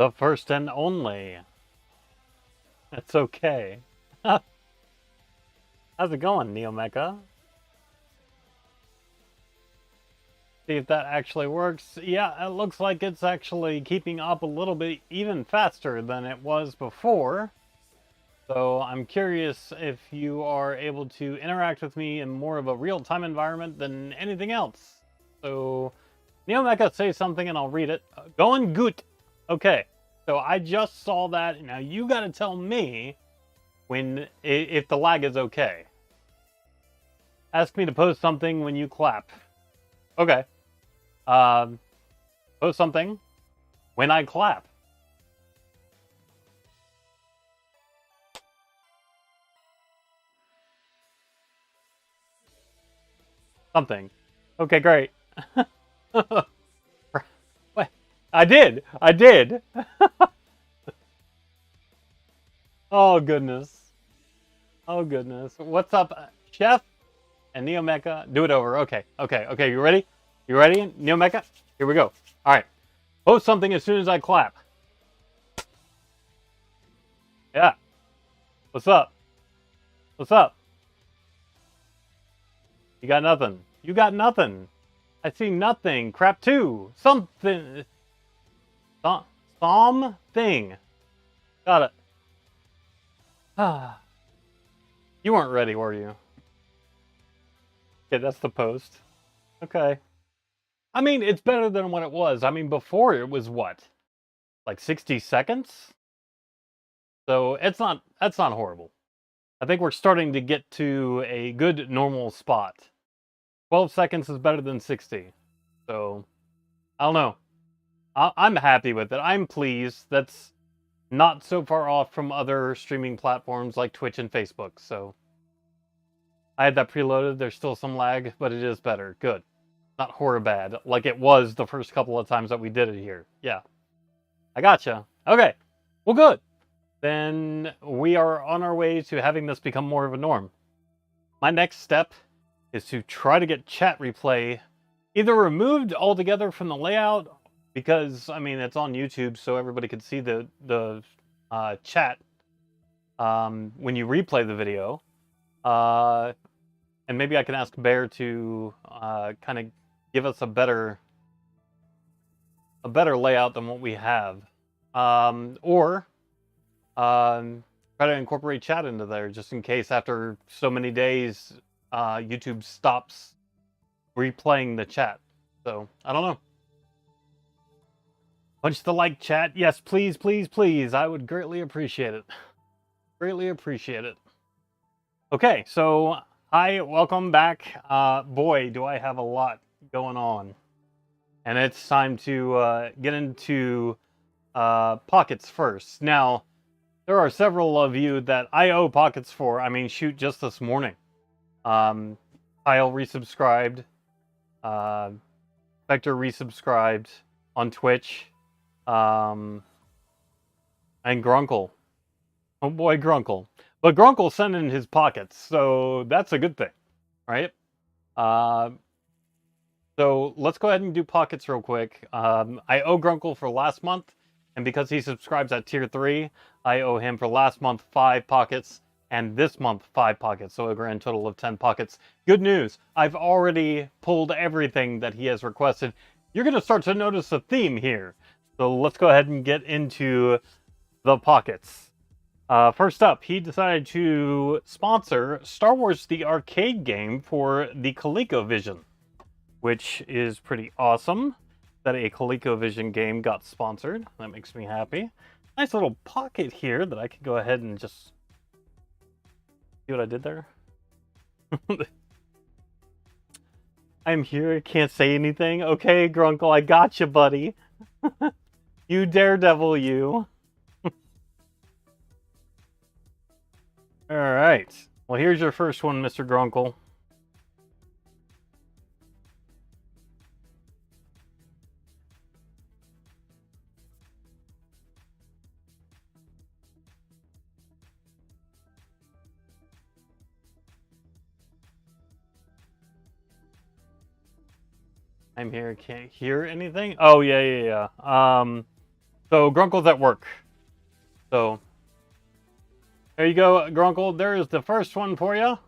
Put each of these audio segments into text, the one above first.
The first and only. It's okay. How's it going, NeoMecha? See if that actually works. Yeah, it looks like it's actually keeping up a little bit even faster than it was before. So I'm curious if you are able to interact with me in more of a real-time environment than anything else. So, NeoMecha, say something and I'll read it. Going good. Okay, so I just saw that. Now you gotta tell me if the lag is okay. Ask me to post something when you clap. Okay. Post something when I clap. Something. Okay, great. What? I did. I did. Oh goodness. Oh goodness. What's up, Chef and NeoMecha? Do it over. Okay. Okay. Okay. You ready? You ready, NeoMecha? Here we go. All right. Post something as soon as I clap. Yeah. What's up? What's up? You got nothing. You got nothing. I see nothing. Crap two. Something. Something. Got it. Ah. You weren't ready, were you? Okay, that's the post. Okay. I mean, it's better than what it was. I mean, before it was what? Like 60 seconds? So that's not horrible. I think we're starting to get to a good normal spot. 12 seconds is better than 60. So, I don't know. I'm happy with it. I'm pleased. That's not so far off from other streaming platforms like Twitch and Facebook. So, I had that preloaded. There's still some lag, but it is better. Good. Not horror bad like it was the first couple of times that we did it here. Yeah. I gotcha. Okay. Well, good. Then we are on our way to having this become more of a norm. My next step is to try to get chat replay either removed altogether from the layout, because I mean it's on YouTube, so everybody could see the chat when you replay the video, and maybe I can ask Bear to kind of give us a better layout than what we have, or try to incorporate chat into there just in case after so many days YouTube stops replaying the chat. So, I don't know. Punch the like, chat. Yes, please, please, please. I would greatly appreciate it. Greatly appreciate it. Okay, so hi, welcome back. Boy, do I have a lot going on. And it's time to get into Pockets first. Now, there are several of you that I owe Pockets for. I mean, shoot, just this morning. Kyle resubscribed. Vector resubscribed on Twitch. And Grunkle. Oh boy, Grunkle. But Grunkle sent in his Pockets, so that's a good thing, right? So let's go ahead and do Pockets real quick. I owe Grunkle for last month, and because he subscribes at tier 3, I owe him for last month 5 Pockets, and this month 5 Pockets, so a grand total of 10 Pockets. Good news, I've already pulled everything that he has requested. You're going to start to notice a theme here. So let's go ahead and get into the Pockets. First up, he decided to sponsor Star Wars the arcade game for the ColecoVision, which is pretty awesome that a ColecoVision game got sponsored. That makes me happy. Nice little pocket here that I could go ahead and just see what I did there. I'm here, can't say anything. Okay, Grunkle, I got you, buddy. You daredevil, you. Alright. Well, here's your first one, Mr. Grunkle. I'm here, can't hear anything? Oh, yeah. So Grunkle's at work. So there you go, Grunkle. There's the first one for you.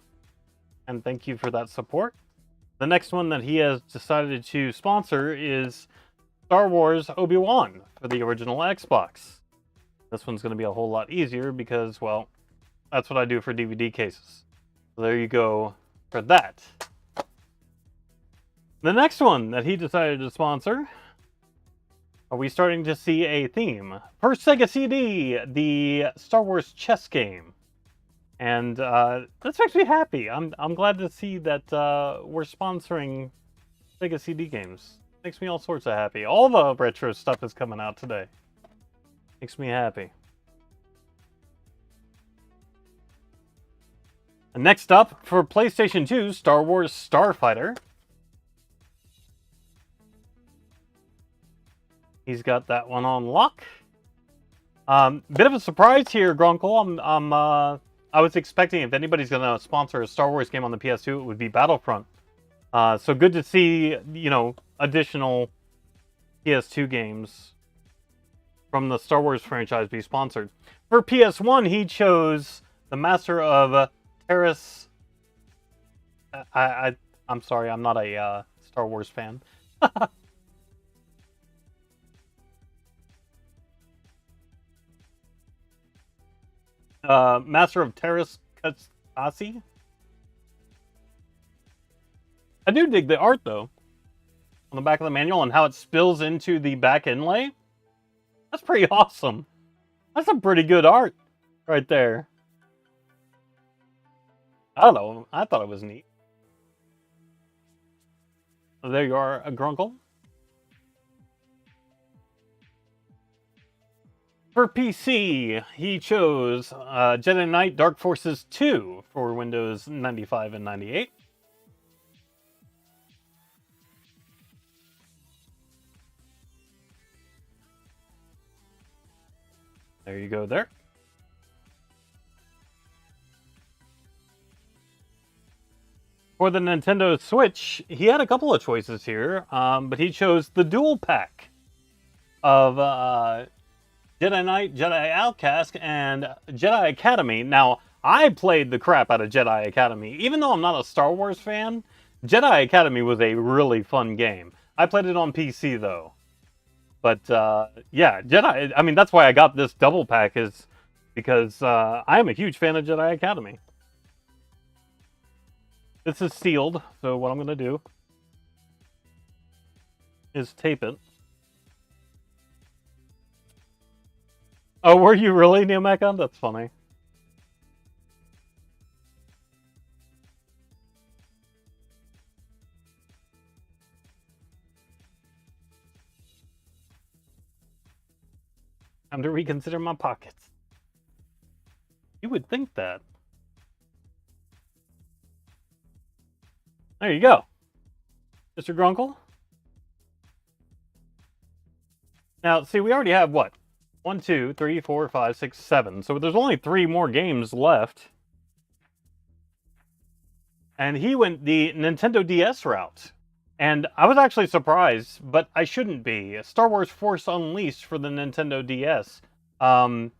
And thank you for that support. The next one that he has decided to sponsor is Star Wars Obi-Wan for the original Xbox. This one's going to be a whole lot easier because, well, that's what I do for DVD cases. So there you go for that. The next one that he decided to sponsor, are we starting to see a theme? For Sega CD, the Star Wars chess game. And that makes me happy. I'm glad to see that we're sponsoring Sega CD games. Makes me all sorts of happy. All the retro stuff is coming out today. Makes me happy. And next up, for PlayStation 2, Star Wars Starfighter. He's got that one on lock. Bit of a surprise here, Grunkle. I was expecting if anybody's going to sponsor a Star Wars game on the PS2, it would be Battlefront. So good to see, you know, additional PS2 games from the Star Wars franchise be sponsored. For PS1, he chose the Master of Terras. I'm sorry, I'm not a Star Wars fan. Master of Terras Katsasi. I do dig the art, though, on the back of the manual and how it spills into the back inlay. That's pretty awesome. That's a pretty good art right there. I don't know. I thought it was neat. So there you are, a Grunkle. For PC, he chose Jedi Knight Dark Forces 2 for Windows 95 and 98. There you go there. For the Nintendo Switch, he had a couple of choices here, but he chose the dual pack of Jedi Knight, Jedi Outcast, and Jedi Academy. Now, I played the crap out of Jedi Academy. Even though I'm not a Star Wars fan, Jedi Academy was a really fun game. I played it on PC, though. But, yeah, Jedi... I mean, that's why I got this double pack, is because I am a huge fan of Jedi Academy. This is sealed, so what I'm going to do is tape it. Oh, were you really, Neomecha? That's funny. Time to reconsider my pockets. You would think that. There you go, Mr. Grunkle. Now, see, we already have what? 1, 2, 3, 4, 5, 6, 7. So there's only 3 more games left. And he went the Nintendo DS route. And I was actually surprised, but I shouldn't be. Star Wars Force Unleashed for the Nintendo DS. Why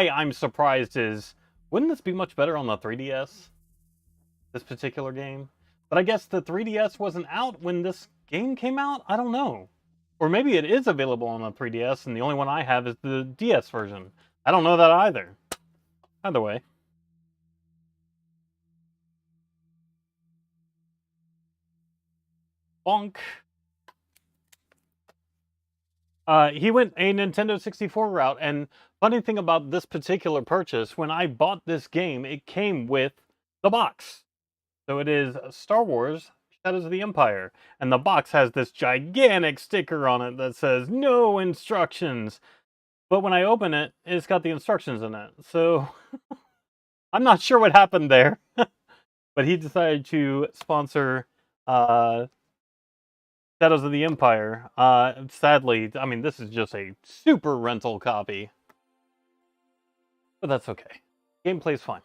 I'm surprised is, wouldn't this be much better on the 3DS? This particular game? But I guess the 3DS wasn't out when this game came out? I don't know. Or maybe it is available on the 3DS, and the only one I have is the DS version. I don't know that either. Either way. Bonk. He went a Nintendo 64 route, and funny thing about this particular purchase, when I bought this game, it came with the box. So it is Star Wars Shadows of the Empire, and the box has this gigantic sticker on it that says, no instructions. But when I open it, it's got the instructions in it. So I'm not sure what happened there. But he decided to sponsor Shadows of the Empire. Sadly, I mean, this is just a super rental copy. But that's okay. Gameplay's fine.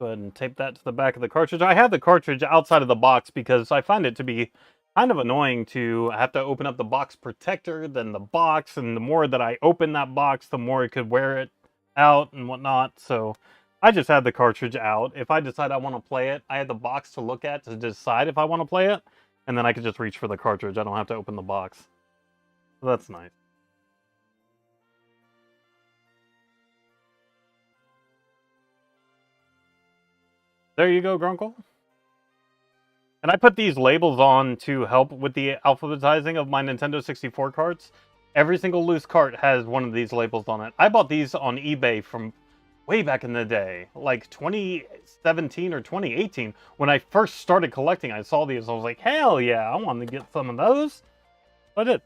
Go ahead and tape that to the back of the cartridge. I have the cartridge outside of the box because I find it to be kind of annoying to have to open up the box protector, then the box, and the more that I open that box, the more it could wear it out and whatnot. So I just had the cartridge out. If I decide I want to play it, I have the box to look at to decide if I want to play it, and then I could just reach for the cartridge. I don't have to open the box. So that's nice. There you go, Grunkle. And I put these labels on to help with the alphabetizing of my Nintendo 64 carts. Every single loose cart has one of these labels on it. I bought these on eBay from way back in the day, like 2017 or 2018. When I first started collecting, I saw these. I was like, hell yeah, I want to get some of those. So I did.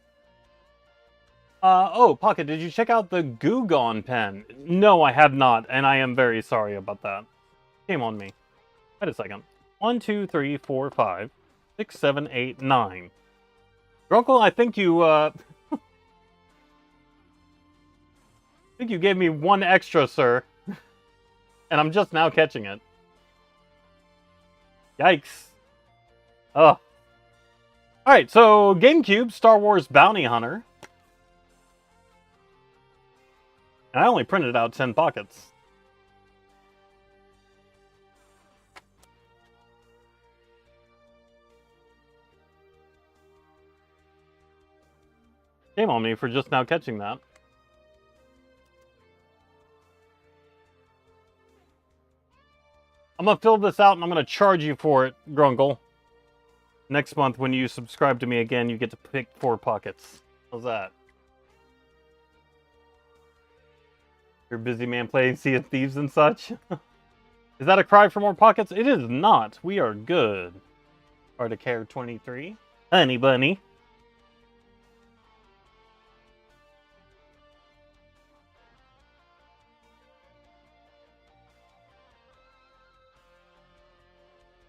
Oh, Pocket, did you check out the Goo Gone pen? No, I have not, and I am very sorry about that. Shame on me. Wait a second. 1, 2, 3, 4, 5, 6, 7, 8, 9. Grunkle, I think you, I think you gave me one extra, sir. And I'm just now catching it. Yikes. Ugh. Alright, so GameCube, Star Wars Bounty Hunter. And I only printed out 10 pockets. Shame on me for just now catching that. I'm gonna fill this out and I'm gonna charge you for it, Grunkle. Next month when you subscribe to me again, you get to pick 4 pockets. How's that? You're a busy man playing Sea of Thieves and such? Is that a cry for more pockets? It is not. We are good. Articare 23. Honey bunny.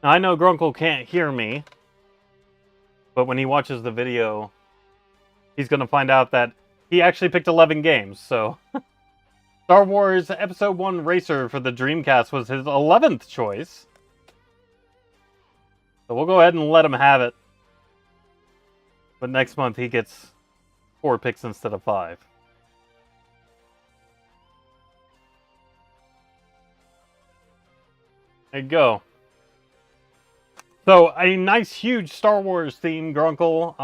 Now, I know Grunkle can't hear me, but when he watches the video, he's going to find out that he actually picked 11 games, so... Star Wars Episode 1 Racer for the Dreamcast was his 11th choice. So we'll go ahead and let him have it. But next month he gets 4 picks instead of 5. There you go. So, a nice, huge Star Wars theme, Grunkle.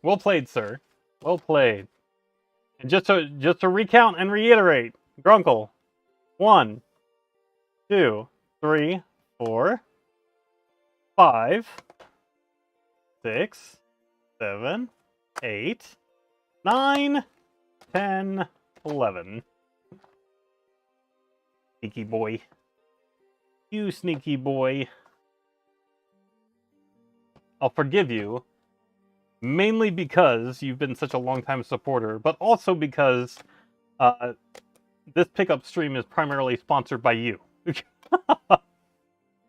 Well played, sir. Well played. And just to recount and reiterate, Grunkle. 1, 2, 3, 4, 5, 6, 7, 8, 9, 10, 11. Sneaky boy. You sneaky boy. I'll forgive you, mainly because you've been such a long-time supporter, but also because this pickup stream is primarily sponsored by you. So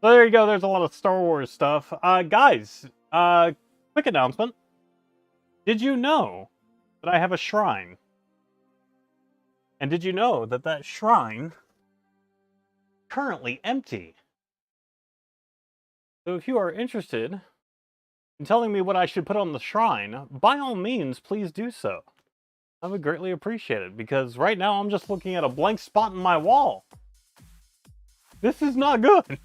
there you go, there's a lot of Star Wars stuff. Guys, quick announcement. Did you know that I have a shrine? And did you know that that shrine is currently empty? So if you are interested in telling me what I should put on the shrine, by all means, please do so. I would greatly appreciate it, because right now I'm just looking at a blank spot in my wall. This is not good.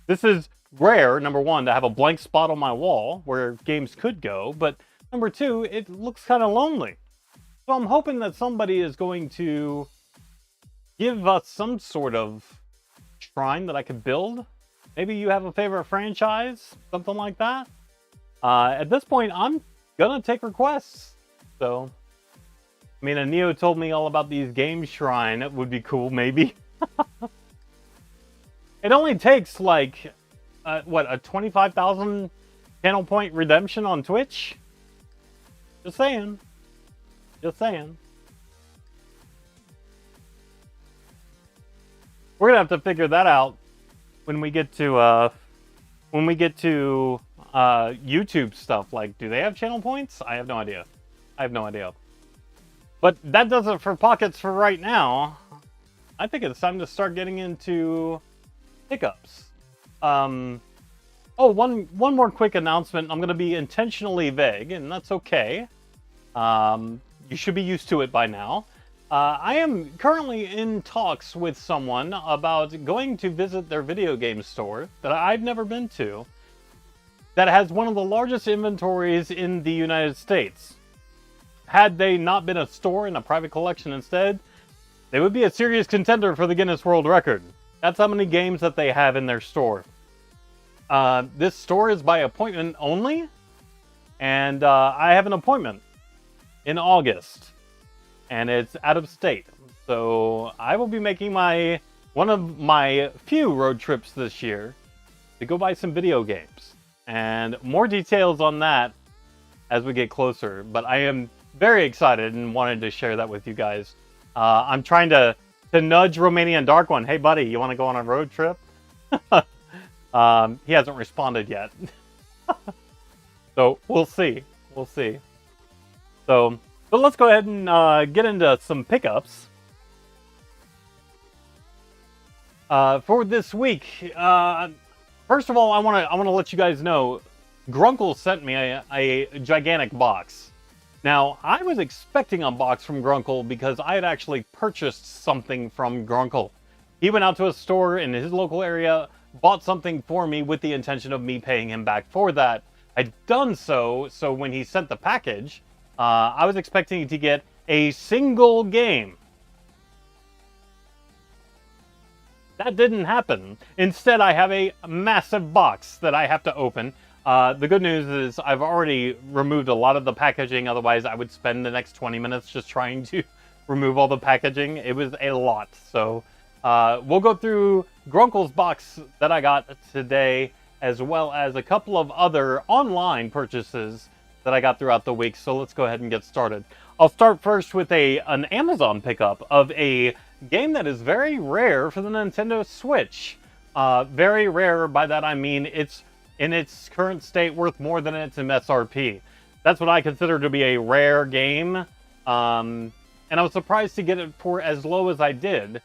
This is rare, number one, to have a blank spot on my wall where games could go, but number two, it looks kind of lonely. So I'm hoping that somebody is going to give us some sort of shrine that I could build. Maybe you have a favorite franchise, something like that. At this point, I'm gonna take requests. So, I mean, Neo told me all about these game shrine. It would be cool, maybe. It only takes like, what, a 25,000 channel point redemption on Twitch? Just saying. Just saying. We're gonna have to figure that out when we get to YouTube stuff. Like, do they have channel points? I have no idea. I have no idea. But that does it for Pockets for right now. I think it's time to start getting into pickups. Oh, one more quick announcement. I'm going to be intentionally vague, and that's okay. You should be used to it by now. I am currently in talks with someone about going to visit their video game store that I've never been to, that has one of the largest inventories in the United States. Had they not been a store and a private collection instead, they would be a serious contender for the Guinness World Record. That's how many games that they have in their store. This store is by appointment only, and I have an appointment in August, and it's out of state. So I will be making one of my few road trips this year to go buy some video games. And more details on that as we get closer, but I am very excited and wanted to share that with you guys. I'm trying to nudge Romanian Dark One. Hey buddy, you want to go on a road trip? He hasn't responded yet. So we'll see. We'll see. So, but let's go ahead and get into some pickups. For this week, first of all, I want to let you guys know, Grunkle sent me a gigantic box. Now, I was expecting a box from Grunkle because I had actually purchased something from Grunkle. He went out to a store in his local area, bought something for me with the intention of me paying him back for that. I'd done so when he sent the package, I was expecting to get a single game. That didn't happen. Instead, I have a massive box that I have to open. The good news is I've already removed a lot of the packaging. Otherwise, I would spend the next 20 minutes just trying to remove all the packaging. It was a lot. So we'll go through Grunkle's box that I got today, as well as a couple of other online purchases that I got throughout the week. So let's go ahead and get started. I'll start first with an Amazon pickup of a game that is very rare for the Nintendo Switch. Very rare, by that I mean it's in its current state worth more than its MSRP. That's what I consider to be a rare game. And I was surprised to get it for as low as I did.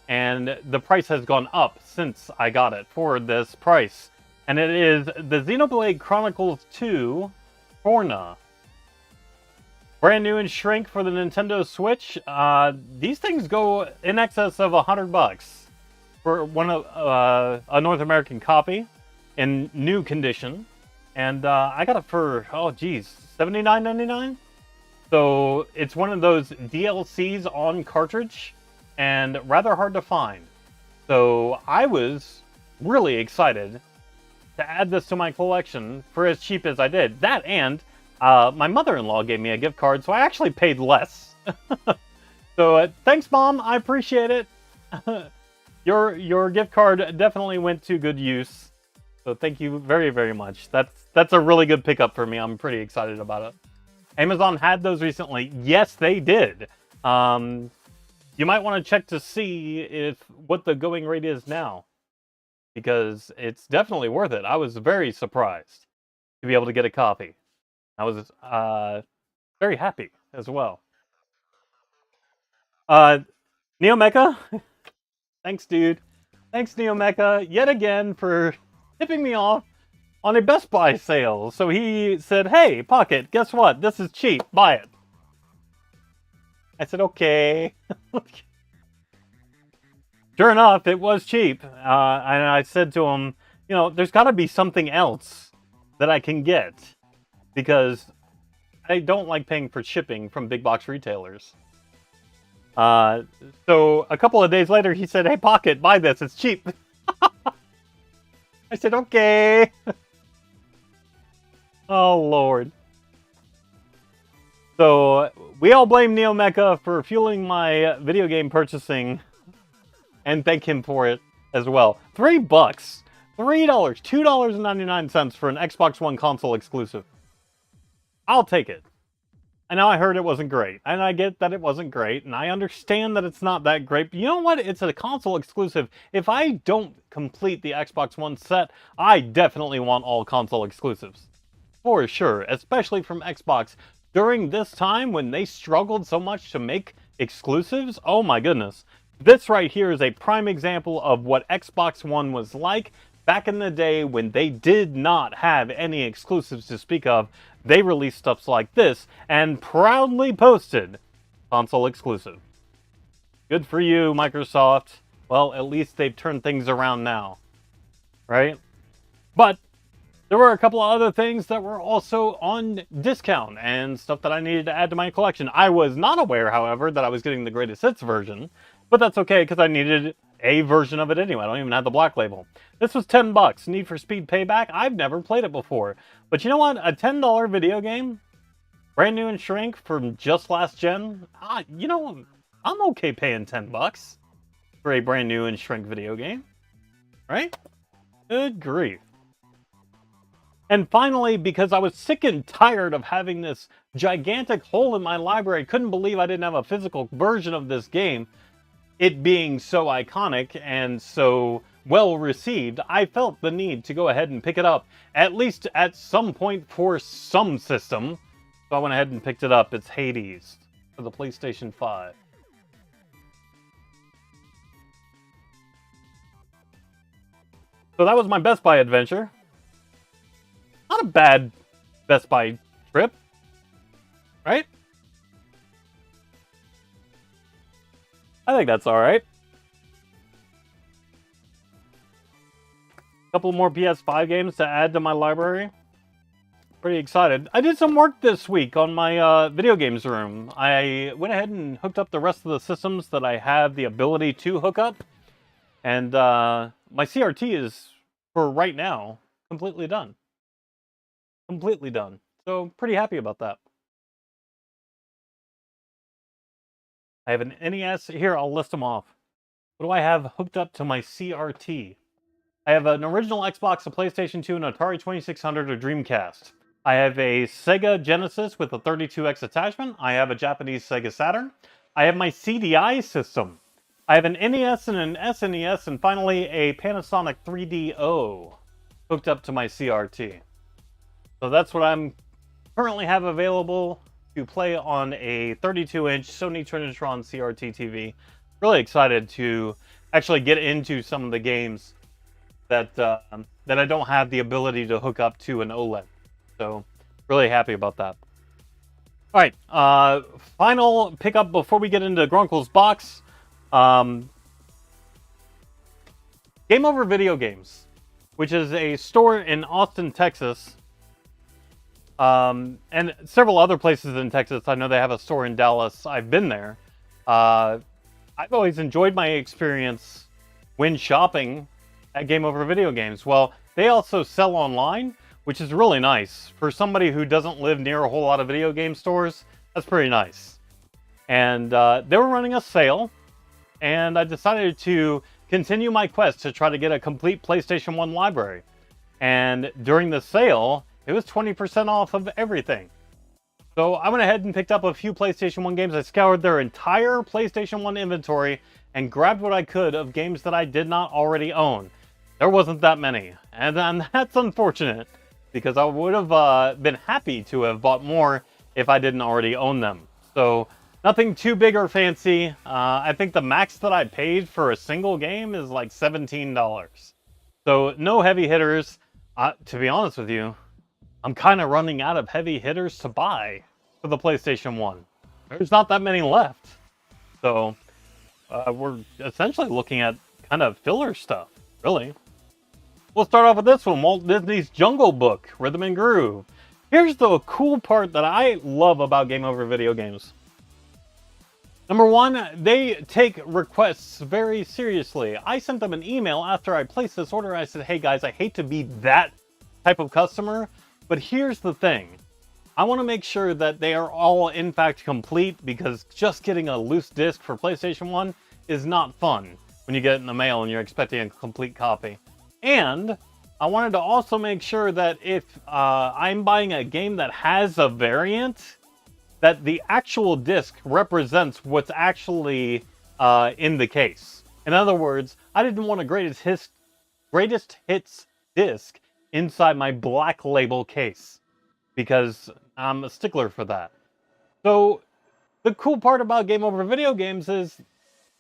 And the price has gone up since I got it for this price. And it is the Xenoblade Chronicles 2 Torna. Brand new in shrink for the Nintendo Switch. These things go in excess of $100 for a North American copy in new condition, and I got it for $79.99. So it's one of those DLCs on cartridge, and rather hard to find. So I was really excited to add this to my collection for as cheap as I did. That and my mother-in-law gave me a gift card, so I actually paid less. So thanks, Mom. I appreciate it. Your gift card definitely went to good use. So thank you very, very much. That's a really good pickup for me. I'm pretty excited about it. Amazon had those recently. Yes, they did. You might want to check to see what the going rate is now, because it's definitely worth it. I was very surprised to be able to get a copy. I was very happy as well. Neomecha, thanks, dude. Thanks, Neomecha, yet again for tipping me off on a Best Buy sale. So he said, hey, Pocket, guess what? This is cheap. Buy it. I said, okay. Sure enough, it was cheap. And I said to him, you know, there's got to be something else that I can get, because I don't like paying for shipping from big box retailers. So a couple of days later, he said, hey, Pocket, buy this. It's cheap. I said, okay. Oh, Lord. So we all blame Neomecha for fueling my video game purchasing, and thank him for it as well. $3. $2.99 for an Xbox One console exclusive. I'll take it. I know I heard it wasn't great, and I get that it wasn't great, and I understand that it's not that great, but you know what? It's a console exclusive. If I don't complete the Xbox One set, I definitely want all console exclusives. For sure, especially from Xbox. During this time when they struggled so much to make exclusives, oh my goodness. This right here is a prime example of what Xbox One was like back in the day when they did not have any exclusives to speak of. They released stuff like this and proudly posted console exclusive. Good for you, Microsoft. Well, at least they've turned things around now, right? But there were a couple of other things that were also on discount and stuff that I needed to add to my collection. I was not aware, however, that I was getting the Greatest Hits version, but that's okay because I needed a version of it anyway. I don't even have the black label. This was $10. Need for Speed Payback. I've never played it before. But you know what? A $10 video game, brand new in shrink from just last gen. You know, I'm okay paying $10 for a brand new in shrink video game. Right? Good grief. And finally, because I was sick and tired of having this gigantic hole in my library, couldn't believe I didn't have a physical version of this game, it being so iconic and so well received, I felt the need to go ahead and pick it up, at least at some point for some system. So I went ahead and picked it up. It's Hades for the PlayStation 5. So that was my Best Buy adventure. Not a bad Best Buy trip, right? I think that's alright. Couple more PS5 games to add to my library. Pretty excited. I did some work this week on my video games room. I went ahead and hooked up the rest of the systems that I have the ability to hook up. And my CRT is, for right now, completely done. Completely done. So, pretty happy about that. I have an NES. Here, I'll list them off. What do I have hooked up to my CRT? I have an original Xbox, a PlayStation 2, an Atari 2600, a Dreamcast. I have a Sega Genesis with a 32X attachment. I have a Japanese Sega Saturn. I have my CDI system. I have an NES and an SNES, and finally a Panasonic 3DO hooked up to my CRT. So that's what I'm currently have available to play on a 32-inch Sony Trinitron CRT TV. Really excited to actually get into some of the games that that I don't have the ability to hook up to an OLED. So really happy about that. All right, final pickup before we get into Grunkle's box. Game Over Video Games, which is a store in Austin, Texas. And several other places in Texas. I know they have a store in Dallas. I've been there. I've always enjoyed my experience when shopping at Game Over Video Games. Well, they also sell online, which is really nice. For somebody who doesn't live near a whole lot of video game stores, that's pretty nice. And they were running a sale, and I decided to continue my quest to try to get a complete PlayStation 1 library. And during the sale, it was 20% off of everything. So I went ahead and picked up a few PlayStation 1 games. I scoured their entire PlayStation 1 inventory and grabbed what I could of games that I did not already own. There wasn't that many. And that's unfortunate, because I would have been happy to have bought more if I didn't already own them. So nothing too big or fancy. I think the max that I paid for a single game is like $17. So no heavy hitters. To be honest with you, I'm kind of running out of heavy hitters to buy for the PlayStation 1. There's not that many left. So we're essentially looking at kind of filler stuff, really. We'll start off with this one, Walt Disney's Jungle Book, Rhythm and Groove. Here's the cool part that I love about Game Over Video Games. Number one, they take requests very seriously. I sent them an email after I placed this order. I said, hey guys, I hate to be that type of customer, but here's the thing. I want to make sure that they are all in fact complete, because just getting a loose disc for PlayStation 1 is not fun when you get it in the mail and you're expecting a complete copy. And I wanted to also make sure that if I'm buying a game that has a variant, that the actual disc represents what's actually in the case. In other words, I didn't want a greatest hits disc inside my black label case, because I'm a stickler for that. So the cool part about Game Over Video Games is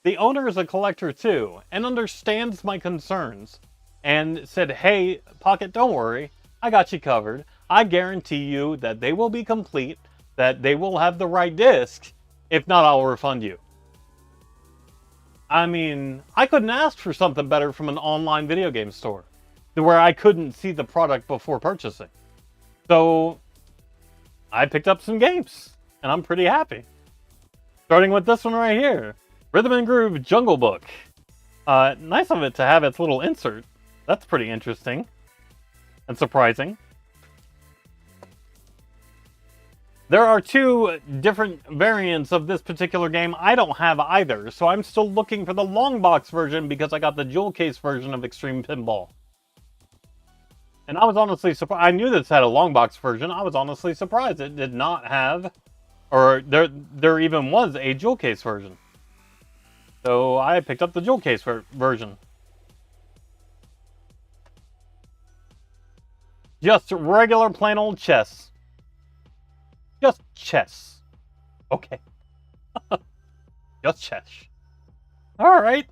The owner is a collector too, and understands my concerns, and said, hey, Pocket, don't worry, I got you covered. I guarantee you that they will be complete, that they will have the right disc. If not, I'll refund you. I mean, I couldn't ask for something better from an online video game store, where I couldn't see the product before purchasing. So, I picked up some games, and I'm pretty happy. Starting with this one right here, Rhythm and Groove Jungle Book. Nice of it to have its little insert. That's pretty interesting and surprising. There are two different variants of this particular game. I don't have either, so I'm still looking for the long box version because I got the jewel case version of Extreme Pinball. And I was honestly surprised. I knew this had a long box version. I was honestly surprised it did not have, or there even was a jewel case version. So I picked up the jewel case version. Just regular plain old chess. Just chess. Okay. Just chess. Alright.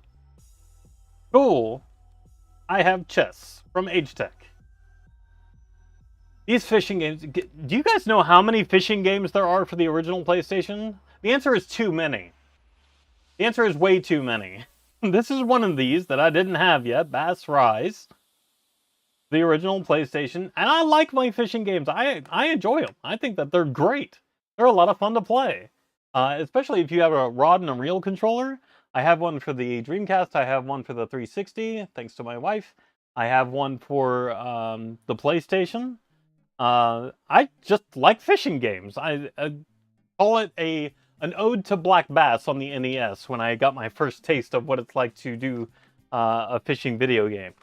Cool. I have chess from Agetec. These fishing games... Do you guys know how many fishing games there are for the original PlayStation? The answer is too many. The answer is way too many. This is one of these that I didn't have yet. Bass Rise. The original PlayStation, and I like my fishing games. I enjoy them. I think that they're great. They're a lot of fun to play, especially if you have a rod and a reel controller. I have one for the Dreamcast. I have one for the 360, thanks to my wife. I have one for the PlayStation. I just like fishing games. I call it an ode to black bass on the NES when I got my first taste of what it's like to do a fishing video game.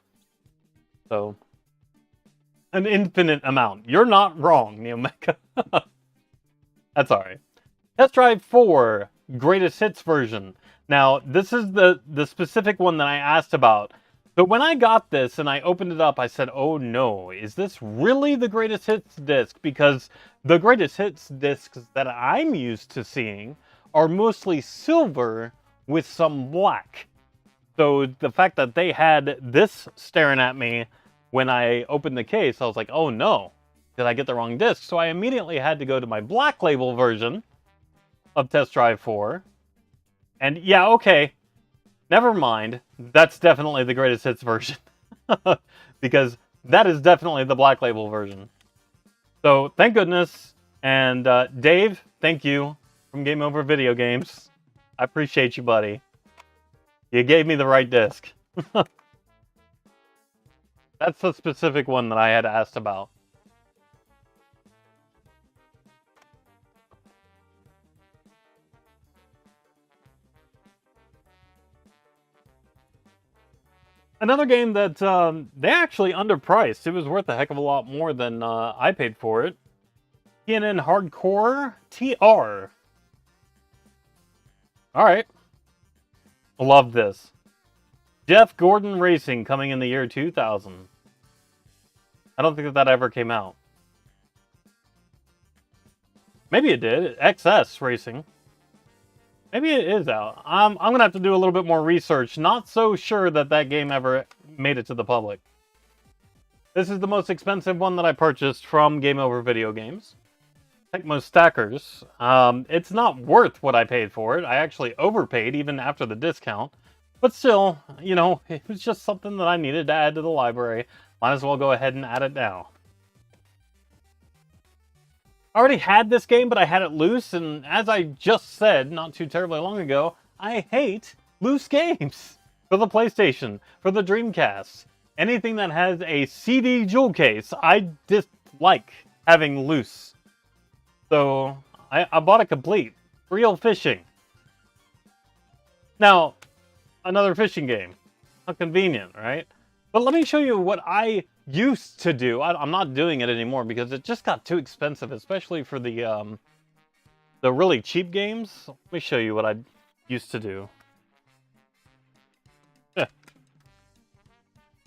So... an infinite amount. You're not wrong, Neomeka. That's alright. Test Drive 4 Greatest Hits version. Now, this is the specific one that I asked about. But when I got this and I opened it up, I said, oh no, is this really the Greatest Hits disc? Because the Greatest Hits discs that I'm used to seeing are mostly silver with some black. So the fact that they had this staring at me when I opened the case, I was like, oh no, did I get the wrong disc? So I immediately had to go to my Black Label version of Test Drive 4. And yeah, okay, never mind. That's definitely the Greatest Hits version. Because that is definitely the Black Label version. So thank goodness. And Dave, thank you from Game Over Video Games. I appreciate you, buddy. You gave me the right disc. That's the specific one that I had asked about. Another game that they actually underpriced. It was worth a heck of a lot more than I paid for it. TNN Hardcore TR. Alright. Love this. Jeff Gordon Racing coming in the year 2000. I don't think that ever came out. Maybe it did. XS Racing. Maybe it is out. I'm going to have to do a little bit more research. Not so sure that that game ever made it to the public. This is the most expensive one that I purchased from Game Over Video Games. Tecmo Stackers. It's not worth what I paid for it. I actually overpaid even after the discount. But still, you know, it was just something that I needed to add to the library. Might as well go ahead and add it now. I already had this game, but I had it loose, and as I just said not too terribly long ago, I hate loose games. For the PlayStation, for the Dreamcast, anything that has a CD jewel case, I dislike having loose. So, I bought it complete. Real Fishing. Now, another fishing game. How convenient, right? But let me show you what I used to do. I'm not doing it anymore because it just got too expensive, especially for the really cheap games. Let me show you what I used to do. I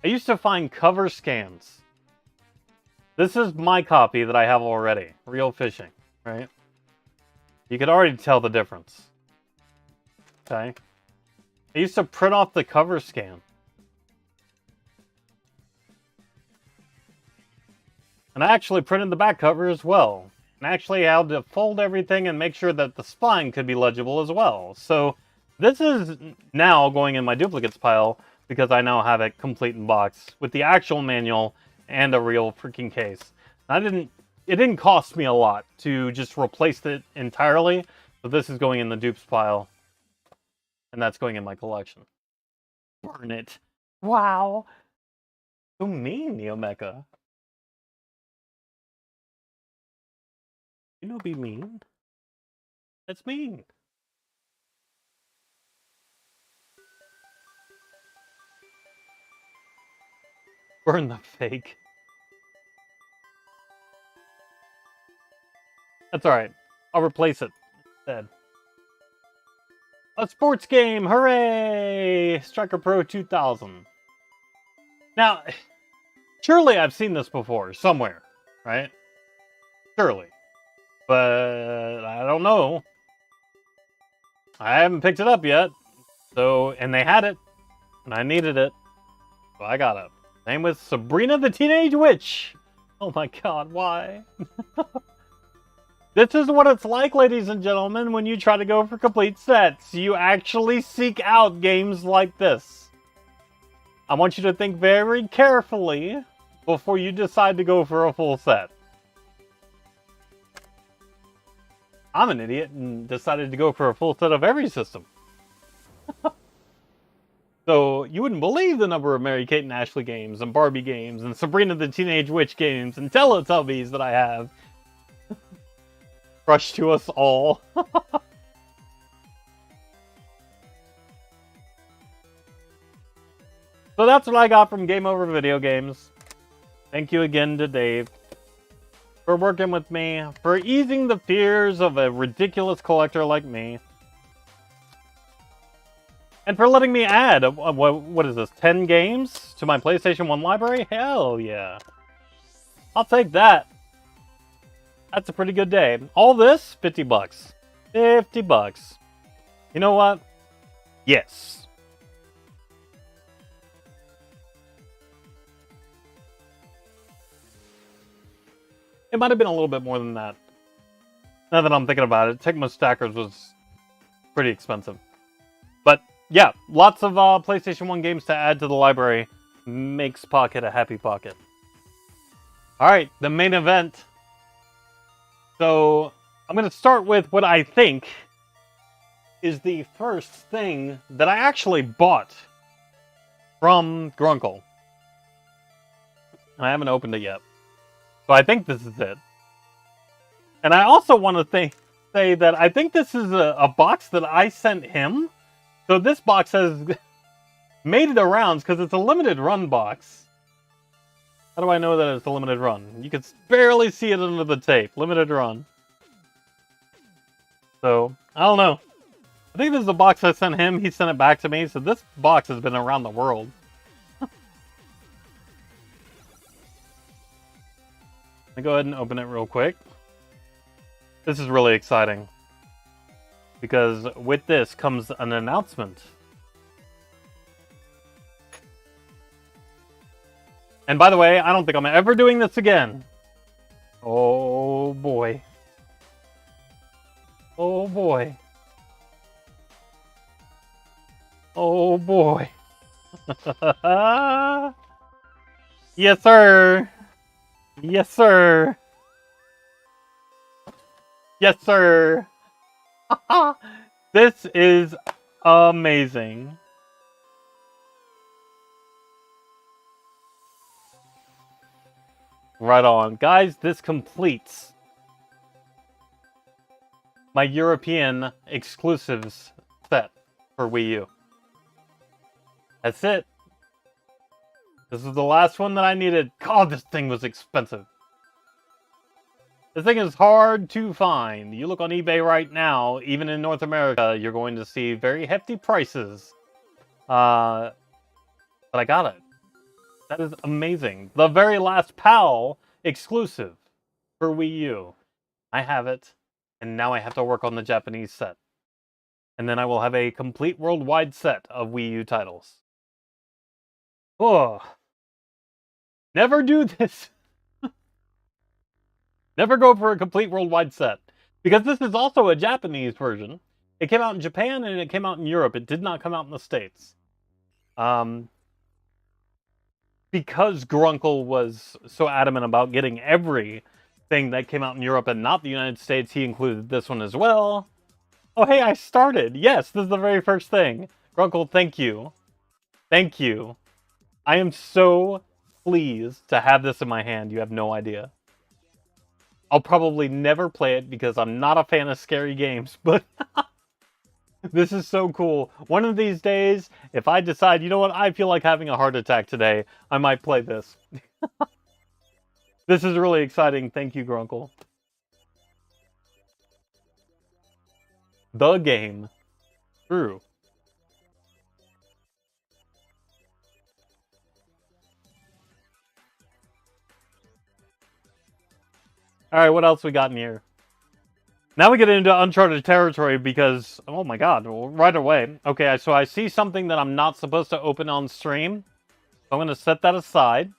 used to find cover scans. This is my copy that I have already. Real Fishing, right? You could already tell the difference. Okay. I used to print off the cover scan. And I actually printed the back cover as well. And actually I had to fold everything and make sure that the spine could be legible as well. So this is now going in my duplicates pile because I now have it complete in box with the actual manual and a real freaking case. It didn't cost me a lot to just replace it entirely. So this is going in the dupes pile. And that's going in my collection. Burn it. Wow. So mean, Neomecha. You know, be mean. That's mean. Burn the fake. That's alright. I'll replace it instead. A sports game! Hooray! Striker Pro 2000. Now, surely I've seen this before, somewhere, right? Surely. But I don't know. I haven't picked it up yet. So, and they had it. And I needed it. So I got it. Same with Sabrina the Teenage Witch. Oh my god, why? This is what it's like, ladies and gentlemen, when you try to go for complete sets. You actually seek out games like this. I want you to think very carefully before you decide to go for a full set. I'm an idiot and decided to go for a full set of every system. So, you wouldn't believe the number of Mary-Kate and Ashley games, and Barbie games, and Sabrina the Teenage Witch games, and Teletubbies that I have. Rush to us all. So that's what I got from Game Over Video Games. Thank you again to Dave for working with me, for easing the fears of a ridiculous collector like me. And for letting me add, what is this, 10 games to my PlayStation 1 library? Hell yeah. I'll take that. That's a pretty good day. All this, 50 bucks. 50 bucks. You know what? Yes. It might have been a little bit more than that. Now that I'm thinking about it, Tecmo Stackers was pretty expensive. But yeah, lots of PlayStation 1 games to add to the library makes Pocket a happy pocket. Alright, the main event. So, I'm going to start with what I think is the first thing that I actually bought from Grunkle. And I haven't opened it yet. So I think this is it. And I also want to say that I think this is a box that I sent him. So this box has made it around because it's a limited run box. How do I know that it's a limited run? You can barely see it under the tape. Limited run. So, I don't know. I think this is a box I sent him. He sent it back to me. So this box has been around the world. Let me go ahead and open it real quick. This is really exciting. Because with this comes an announcement. And by the way, I don't think I'm ever doing this again. Oh boy. Oh boy. Oh boy. Yes, sir. Yes, sir. Yes, sir. This is amazing. Right on. Guys, this completes my European exclusives set for Wii U. That's it. This is the last one that I needed. God, this thing was expensive. This thing is hard to find. You look on eBay right now, even in North America, you're going to see very hefty prices. But I got it. That is amazing. The very last PAL exclusive for Wii U. I have it, and now I have to work on the Japanese set. And then I will have a complete worldwide set of Wii U titles. Oh. Never do this. Never go for a complete worldwide set. Because this is also a Japanese version. It came out in Japan and it came out in Europe. It did not come out in the States. Because Grunkle was so adamant about getting everything that came out in Europe and not the United States, he included this one as well. Oh, hey, I started. Yes, this is the very first thing. Grunkle, thank you. Thank you. I am so pleased to have this in my hand. You have no idea. I'll probably never play it because I'm not a fan of scary games, but this is so cool. One of these days, if I decide, you know what, I feel like having a heart attack today, I might play this. This is really exciting. Thank you, Grunkle. The game. True. Alright, what else we got in here? Now we get into uncharted territory because, oh my god, right away. Okay, so I see something that I'm not supposed to open on stream. I'm going to set that aside.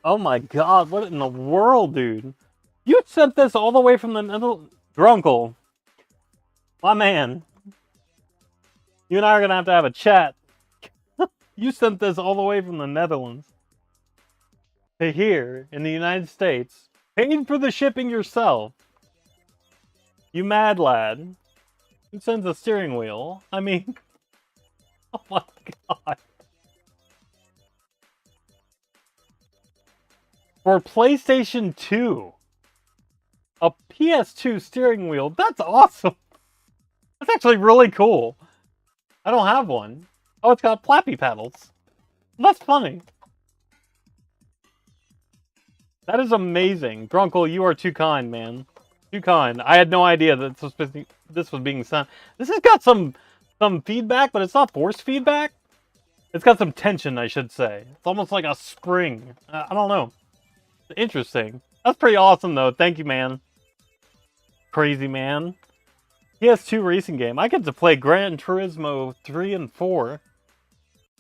Oh my god, what in the world, dude? You sent this all the way from the Grunkle. My man. You and I are going to have a chat. You sent this all the way from the Netherlands to here in the United States. Paid for the shipping yourself. You mad lad. Who sends a steering wheel? I mean, oh my god. For PlayStation 2. A PS2 steering wheel. That's awesome. That's actually really cool. I don't have one. Oh, it's got flappy paddles. That's funny. That is amazing. Grunkle, you are too kind, man. Too kind. I had no idea that this was being sent. This has got some feedback, but it's not forced feedback. It's got some tension, I should say. It's almost like a spring. I don't know. Interesting. That's pretty awesome, though. Thank you, man. Crazy man. PS2 racing game. I get to play Gran Turismo 3 and 4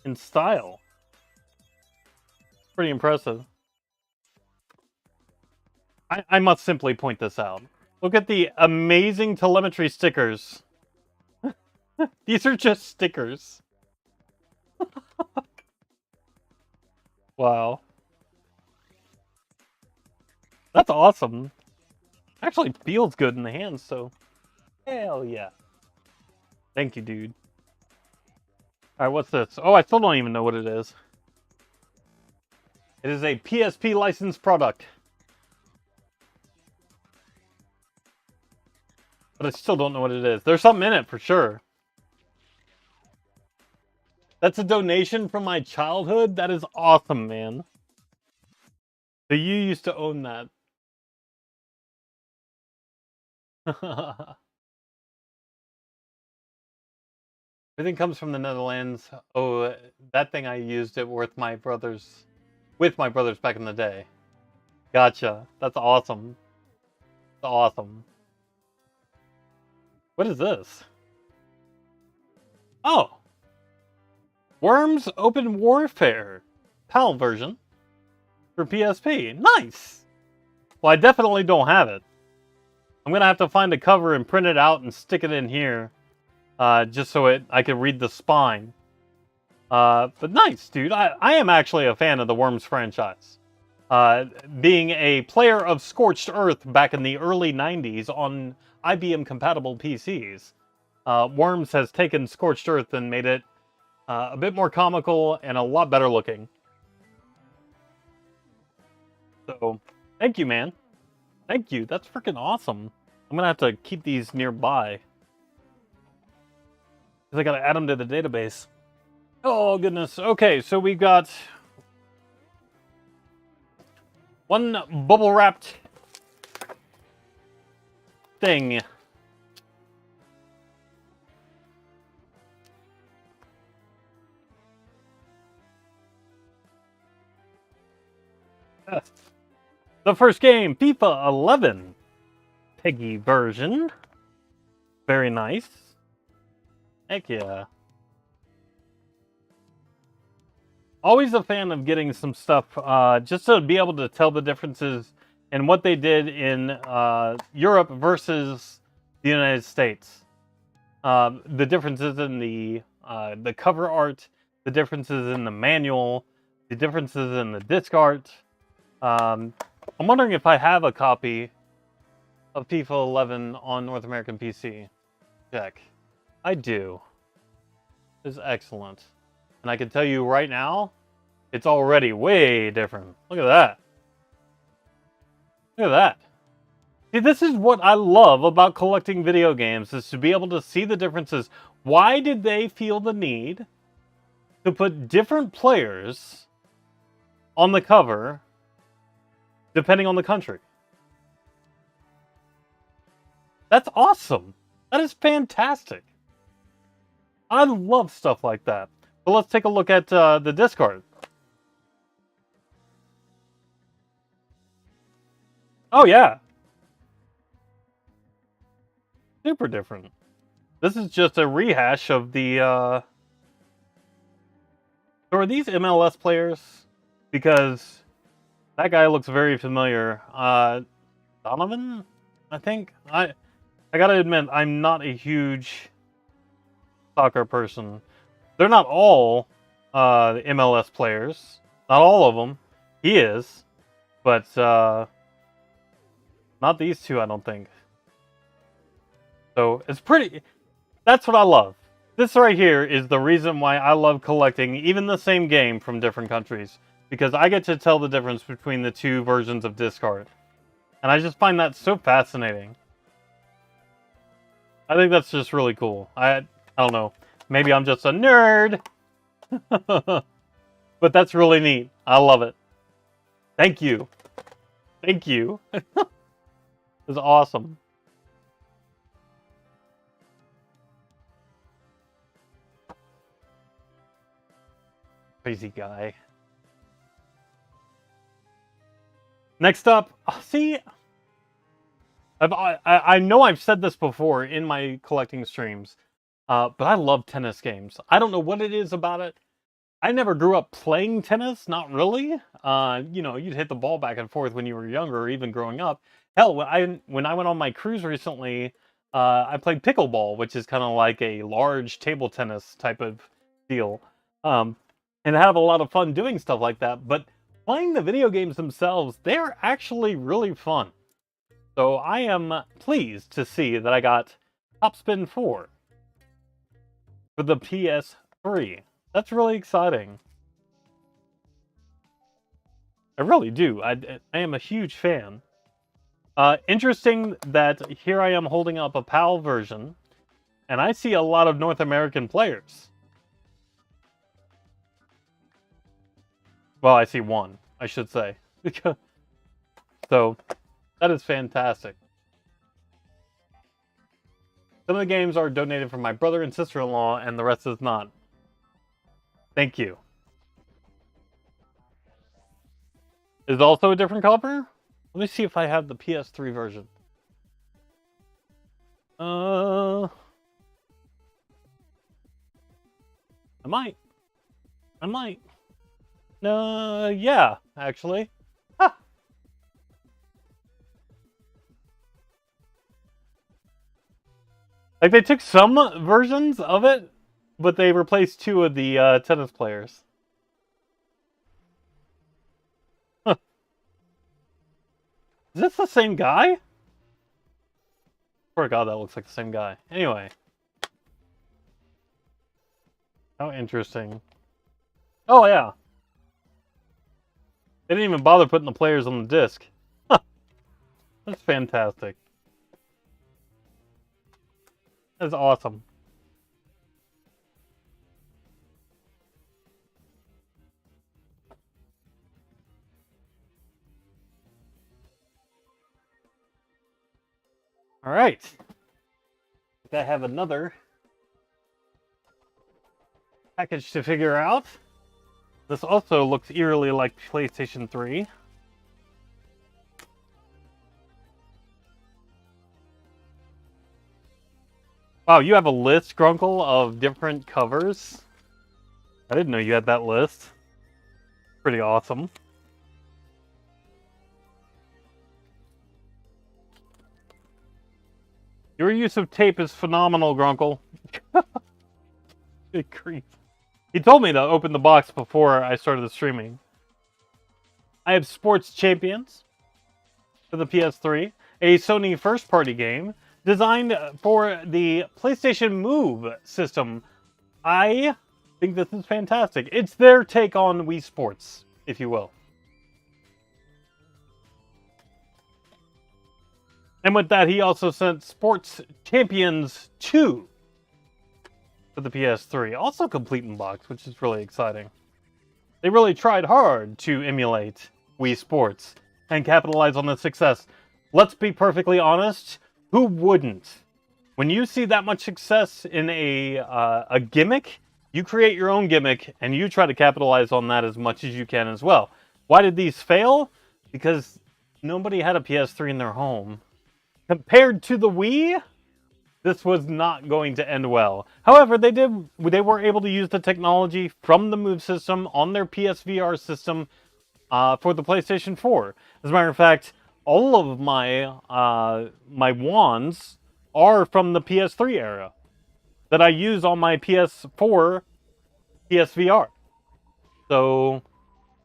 in style. Pretty impressive. I must simply point this out. Look at the amazing telemetry stickers. These are just stickers. Wow. That's awesome. Actually feels good in the hands, so... Hell yeah. Thank you, dude. Alright, what's this? Oh, I still don't even know what it is. It is a PSP licensed product. But I still don't know what it is. There's something in it, for sure. That's a donation from my childhood? That is awesome, man. So you used to own that. Everything comes from the Netherlands. Oh, that thing I used it with my brothers back in the day. Gotcha. That's awesome. That's awesome. What is this? Oh. Worms Open Warfare. PAL version. For PSP. Nice! Well, I definitely don't have it. I'm gonna have to find a cover and print it out and stick it in here. Just so I can read the spine. But nice, dude. I am actually a fan of the Worms franchise. Being a player of Scorched Earth back in the early 90s on IBM-compatible PCs, Worms has taken Scorched Earth and made it a bit more comical and a lot better looking. So, thank you, man. Thank you. That's freaking awesome. I'm gonna have to keep these nearby. Because I gotta add them to the database. Oh, goodness. Okay, so we got one bubble-wrapped thing. The first game, FIFA 11. Peggy version. Very nice. Heck yeah. Always a fan of getting some stuff just to be able to tell the differences in what they did in Europe versus the United States. The differences in the cover art, the differences in the manual, the differences in the disc art. I'm wondering if I have a copy of FIFA 11 on North American PC. Check. I do. It's excellent. And I can tell you right now, it's already way different. Look at that. Look at that. See, this is what I love about collecting video games, is to be able to see the differences. Why did they feel the need to put different players on the cover depending on the country? That's awesome. That is fantastic. I love stuff like that. But let's take a look at the disc art. Oh, yeah. Super different. This is just a rehash of the... So are these MLS players? Because that guy looks very familiar. Donovan? I think? I gotta admit, I'm not a huge soccer person. They're not all MLS players. Not all of them. He is. But not these two, I don't think. So it's pretty... That's what I love. This right here is the reason why I love collecting even the same game from different countries. Because I get to tell the difference between the two versions of disc art. And I just find that so fascinating. I think that's just really cool. I don't know. Maybe I'm just a nerd. But that's really neat. I love it. Thank you. Thank you. It's awesome. Crazy guy. Next up, see, I know I've said this before in my collecting streams, but I love tennis games. I don't know what it is about it. I never grew up playing tennis, not really. You know, you'd hit the ball back and forth when you were younger, or even growing up. Hell, when I went on my cruise recently, I played pickleball, which is kind of like a large table tennis type of deal. And I have a lot of fun doing stuff like that, but playing the video games themselves, they're actually really fun. So I am pleased to see that I got Top Spin 4 for the PS3. That's really exciting. I really do. I am a huge fan. Interesting that here I am holding up a PAL version, and I see a lot of North American players. Well, I see one, I should say. So, that is fantastic. Some of the games are donated from my brother and sister-in-law, and the rest is not. Thank you. Is it also a different cover? Let me see if I have the PS3 version. I might. Yeah, actually. Huh. Like, they took some versions of it, but they replaced two of the tennis players. Huh. Is this the same guy? I swear to God, that looks like the same guy. Anyway. How interesting. Oh, yeah. They didn't even bother putting the players on the disc. Huh. That's fantastic. That's awesome. All right. I have another package to figure out. This also looks eerily like PlayStation 3. Wow, you have a list, Grunkle, of different covers? I didn't know you had that list. Pretty awesome. Your use of tape is phenomenal, Grunkle. Good grief. He told me to open the box before I started the streaming. I have Sports Champions for the PS3, a Sony first-party game designed for the PlayStation Move system. I think this is fantastic. It's their take on Wii Sports, if you will. And with that, he also sent Sports Champions 2 for the PS3, also complete in box, which is really exciting. They really tried hard to emulate Wii Sports and capitalize on the success. Let's be perfectly honest, who wouldn't? When you see that much success in a gimmick, you create your own gimmick and you try to capitalize on that as much as you can as well. Why did these fail? Because nobody had a PS3 in their home. Compared to the Wii, this was not going to end well. However, they were able to use the technology from the Move system on their PSVR system for the PlayStation 4. As a matter of fact, all of my my wands are from the PS3 era that I use on my PS4 PSVR. So,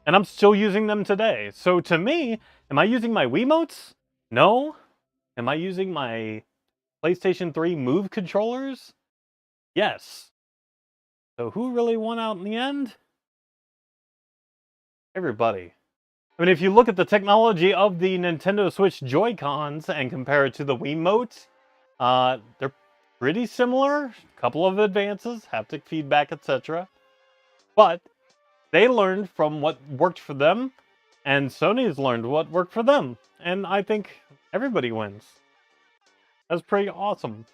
and I'm still using them today. So to me, am I using my Wiimotes? No. Am I using my PlayStation 3 Move controllers? Yes. So who really won out in the end? Everybody. I mean, if you look at the technology of the Nintendo Switch Joy-Cons and compare it to the Wiimote, they're pretty similar. A couple of advances, haptic feedback, etc. But they learned from what worked for them, and Sony's learned what worked for them. And I think everybody wins. That's pretty awesome.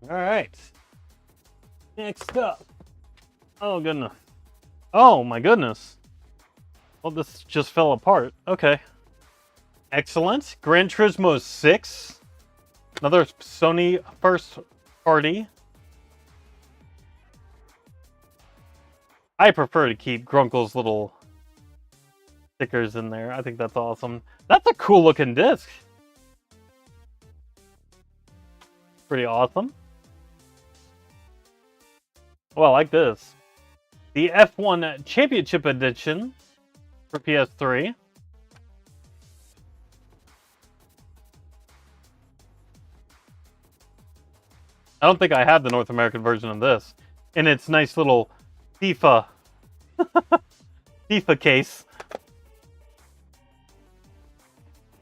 Alright. Next up. Oh, goodness. Oh, my goodness. Well, this just fell apart. Okay. Excellent. Gran Turismo 6. Another Sony first party. I prefer to keep Grunkle's little stickers in there. I think that's awesome. That's a cool looking disc. Pretty awesome. Well, I like this. The F1 Championship Edition for PS3. I don't think I have the North American version of this. In its nice little FIFA FIFA case.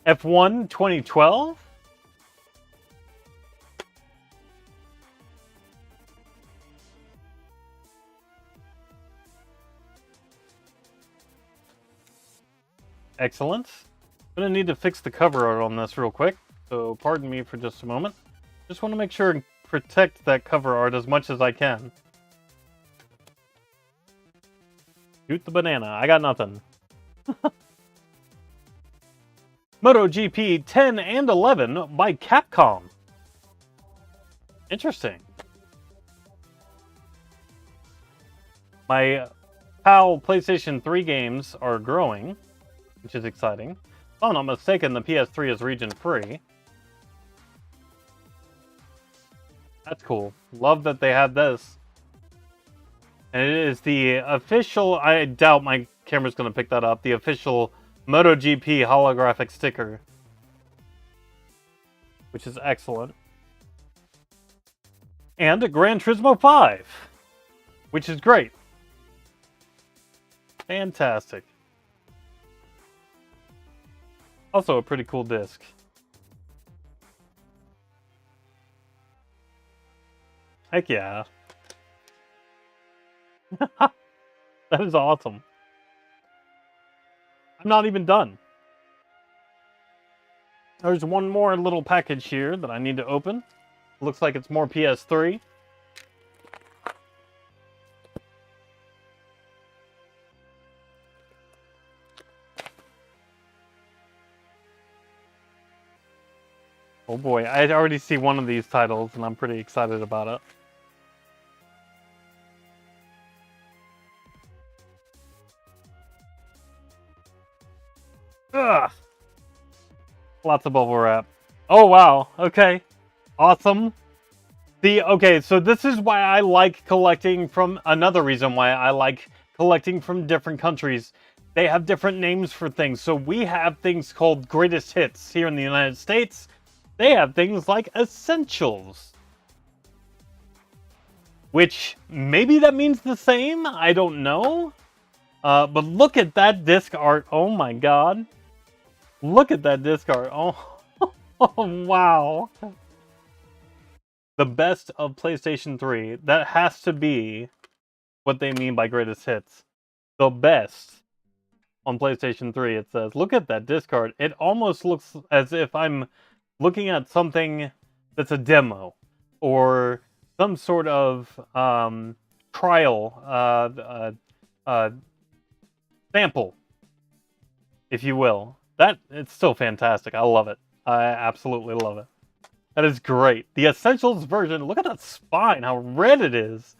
F1 2012. Excellent. I'm going to need to fix the cover art on this real quick, so pardon me for just a moment. Just want to make sure and protect that cover art as much as I can. Shoot the banana. I got nothing. MotoGP 10 and 11 by Capcom. Interesting. My PAL PlayStation 3 games are growing, which is exciting. If I'm not mistaken, the PS3 is region-free. That's cool. Love that they had this. And it is the official, I doubt my camera's going to pick that up, the official MotoGP holographic sticker. Which is excellent. And Gran Turismo 5. Which is great. Fantastic. Also a pretty cool disc. Heck yeah. That is awesome. I'm not even done. There's one more little package here that I need to open. Looks like it's more PS3. Oh boy, I already see one of these titles and I'm pretty excited about it. Ugh. Lots of bubble wrap. Oh wow, okay. Awesome. Okay, so this is why I like collecting from, another reason why I like collecting from different countries. They have different names for things. So we have things called greatest hits here in the United States. They have things like essentials. Which, maybe that means the same? I don't know. But look at that disc art. Oh my god. Look at that disc art. Oh, oh wow. The best of PlayStation 3. That has to be what they mean by greatest hits. The best on PlayStation 3, it says. Look at that disc art. It almost looks as if I'm looking at something that's a demo or some sort of trial sample, if you will. It's still fantastic. I love it. I absolutely love it. That is great. The Essentials version, look at that spine, how red it is.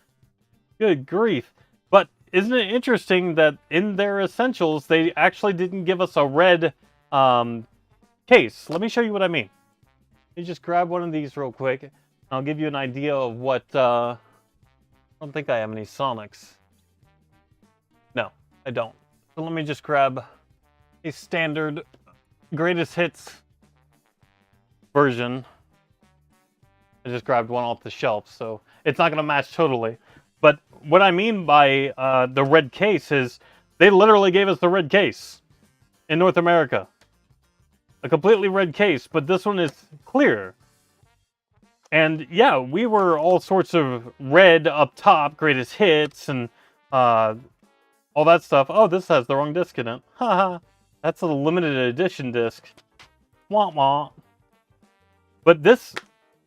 Good grief. But isn't it interesting that in their Essentials, they actually didn't give us a red case? Let me show you what I mean. Let me just grab one of these real quick. I'll give you an idea of what... I don't think I have any Sonics. No, I don't. So let me just grab a standard greatest hits version. I just grabbed one off the shelf, so it's not going to match totally. But what I mean by the red case is they literally gave us the red case in North America. A completely red case, but this one is clear. And yeah, we were all sorts of red up top, greatest hits, and all that stuff. Oh, this has the wrong disc in it. Haha. That's a limited edition disc. Wah wah. But this...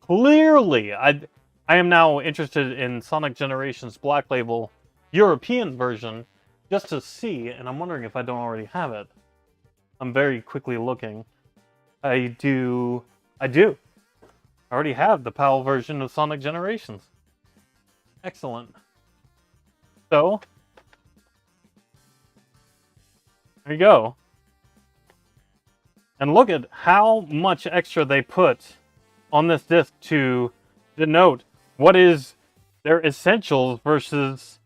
Clearly, I am now interested in Sonic Generations Black Label European version just to see, and I'm wondering if I don't already have it. I'm very quickly looking. I do. I already have the PAL version of Sonic Generations. Excellent. So, there you go. And look at how much extra they put on this disc to denote what is their essentials versus...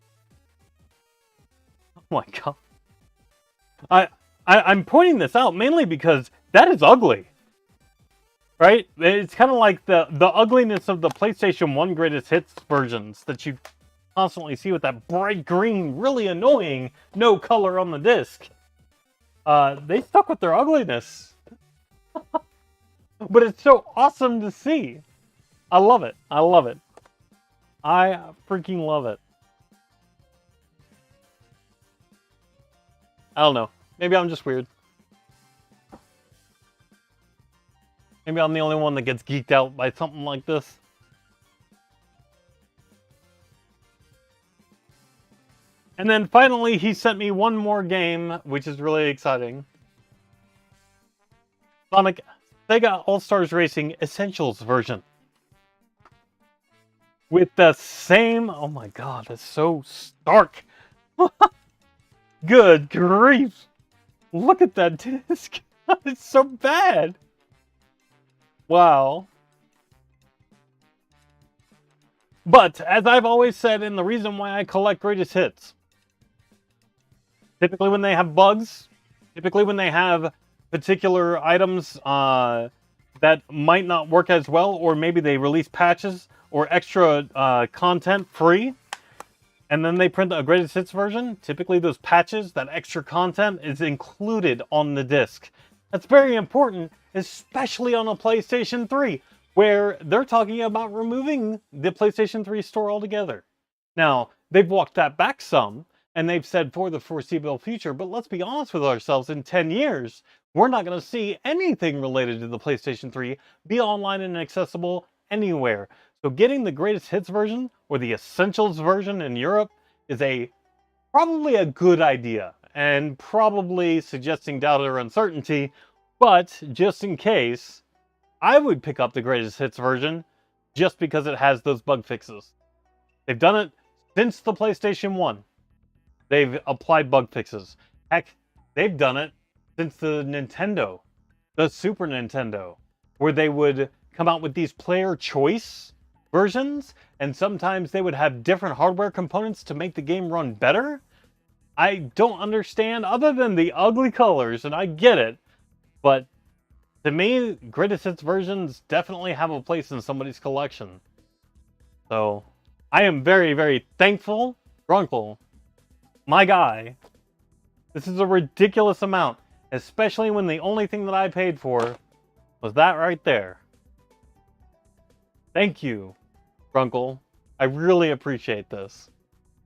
Oh my god. I'm pointing this out mainly because that is ugly. Right? It's kind of like the ugliness of the PlayStation 1 greatest hits versions that you constantly see with that bright green, really annoying, no color on the disc. They stuck with their ugliness. But it's so awesome to see. I love it. I love it. I freaking love it. I don't know. Maybe I'm just weird. Maybe I'm the only one that gets geeked out by something like this. And then finally, he sent me one more game, which is really exciting. Sonic Sega All-Stars Racing Essentials version. With the same... Oh my god, that's so stark. Good grief. Look at that disc. It's so bad. Wow. But, as I've always said, and the reason why I collect greatest hits, typically when they have bugs, typically when they have particular items that might not work as well, or maybe they release patches or extra content free, and then they print a greatest hits version, typically those patches, that extra content, is included on the disc. That's very important, especially on a PlayStation 3, where they're talking about removing the PlayStation 3 store altogether. Now, they've walked that back some, and they've said for the foreseeable future, but let's be honest with ourselves, in 10 years, we're not going to see anything related to the PlayStation 3 be online and accessible anywhere. So getting the greatest hits version, or the essentials version in Europe, is probably a good idea, and probably suggesting doubt or uncertainty, but just in case, I would pick up the Greatest Hits version just because it has those bug fixes. They've done it since the PlayStation 1. They've applied bug fixes. Heck, they've done it since the Nintendo, the Super Nintendo, where they would come out with these player choice versions, and sometimes they would have different hardware components to make the game run better. I don't understand, other than the ugly colors, and I get it, but to me, Greatest Hits versions definitely have a place in somebody's collection. So, I am very, very thankful. Grunkle, my guy. This is a ridiculous amount, especially when the only thing that I paid for was that right there. Thank you, Grunkle. I really appreciate this.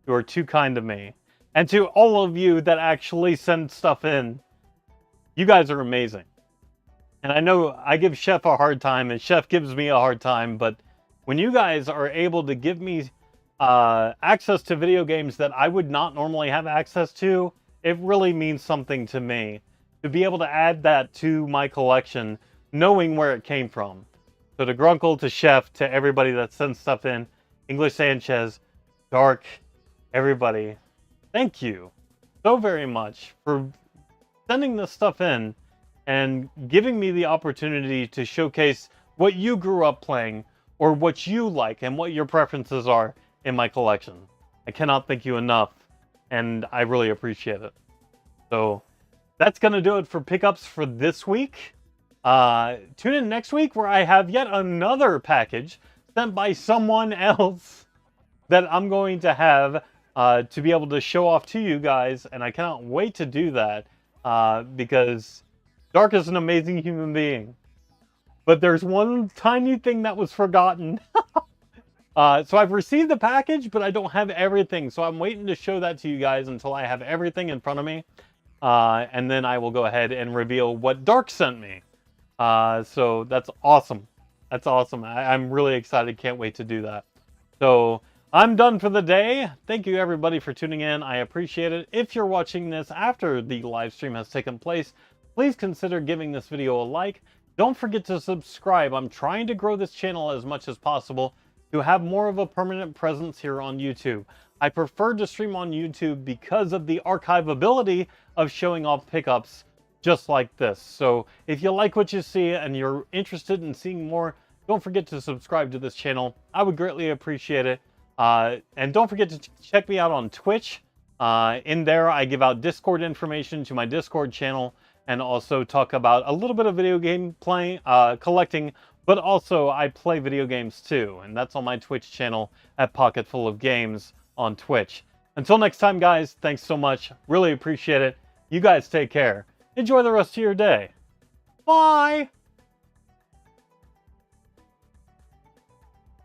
You are too kind to me. And to all of you that actually send stuff in, you guys are amazing. And I know I give Chef a hard time, and Chef gives me a hard time, but when you guys are able to give me access to video games that I would not normally have access to, it really means something to me. To be able to add that to my collection, knowing where it came from. So to Grunkle, to Chef, to everybody that sends stuff in, English Sanchez, Dark, everybody, thank you so very much for sending this stuff in and giving me the opportunity to showcase what you grew up playing, or what you like and what your preferences are in my collection. I cannot thank you enough, and I really appreciate it. So that's going to do it for pickups for this week. Tune in next week where I have yet another package sent by someone else that I'm going to have to be able to show off to you guys, and I cannot wait to do that because Dark is an amazing human being. But there's one tiny thing that was forgotten. So I've received the package, but I don't have everything. So I'm waiting to show that to you guys until I have everything in front of me. And then I will go ahead and reveal what Dark sent me. So that's awesome. That's awesome. I'm really excited. Can't wait to do that. So I'm done for the day. Thank you everybody for tuning in. I appreciate it. If you're watching this after the live stream has taken place, please consider giving this video a like. Don't forget to subscribe. I'm trying to grow this channel as much as possible to have more of a permanent presence here on YouTube. I prefer to stream on YouTube because of the archivability of showing off pickups just like this. So if you like what you see and you're interested in seeing more, don't forget to subscribe to this channel. I would greatly appreciate it. And don't forget to check me out on Twitch. In there, I give out Discord information to my Discord channel, and also talk about a little bit of video game playing, collecting, but also I play video games too, and that's on my Twitch channel at Pocketful of Games on Twitch. Until next time, guys, thanks so much. Really appreciate it. You guys take care. Enjoy the rest of your day. Bye!